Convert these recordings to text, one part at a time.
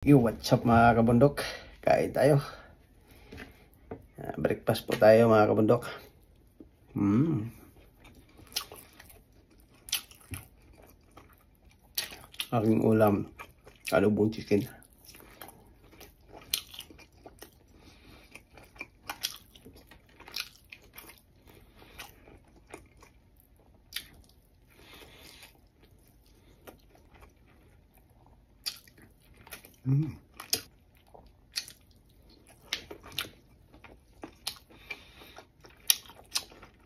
Yo, what's up mga kabundok? Kain tayo. Breakfast po tayo mga kabundok. Aking ulam, adobong chicken.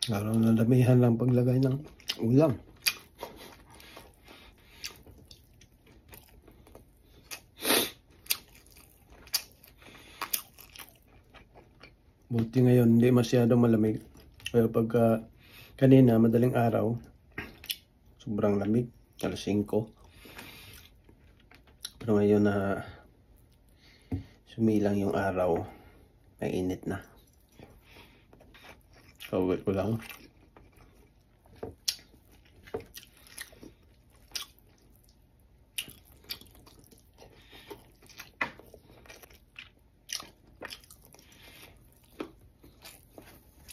Lalo na damihan lang paglagay ng ulam. Buti ngayon hindi masyadong malamig. Pero pagka kanina madaling araw, sobrang lamig, alas 5. Pero ngayon na sumilang yung araw, ay init na. Kawit ko lang.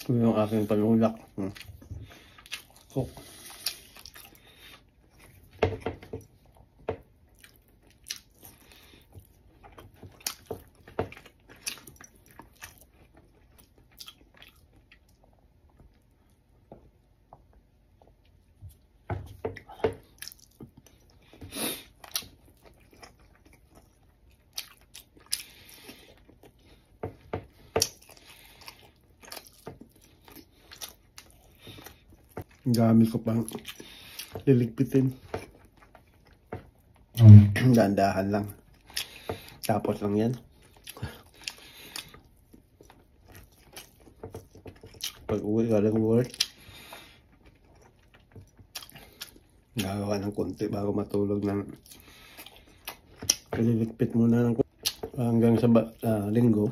Ito yung aking panulak. Cook. Gamit ko pang liligpitin. Dahan-dahan lang. Tapos lang yan. Pag uwi ka lang work, gagawa ng konti bago matulog ng liligpit muna ng hanggang sa linggo.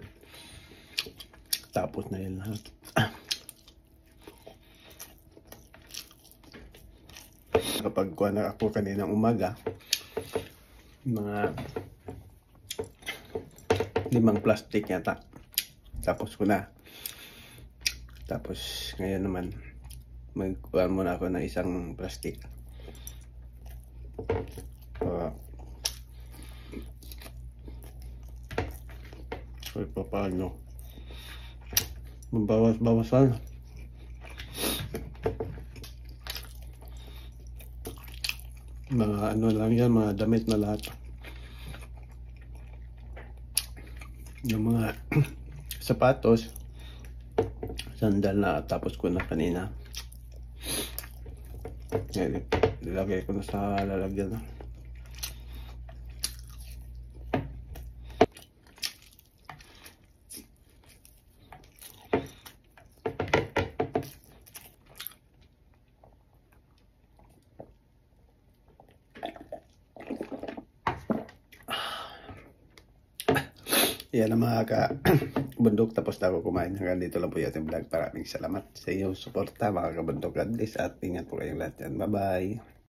Tapos na yun lahat. Kapag kuha na ako kaninang umaga, mga 5 plastic yata. Tapos ko na. Tapos ngayon naman, magkuha muna ako ng 1 plastic. So, paano? Mabawas-bawasan. Mga ano lang yan, mga damit na lahat. Yung mga sapatos, sandal na tapos ko na kanina. Nilagay ko na sa lalagyan. Yan ang mga kabundok, tapos na ako kumain. Hanggang dito lang po yung ating vlog. Maraming salamat sa iyong suporta mga kabundok. God bless at ingat po kayong lahat yan. Bye bye.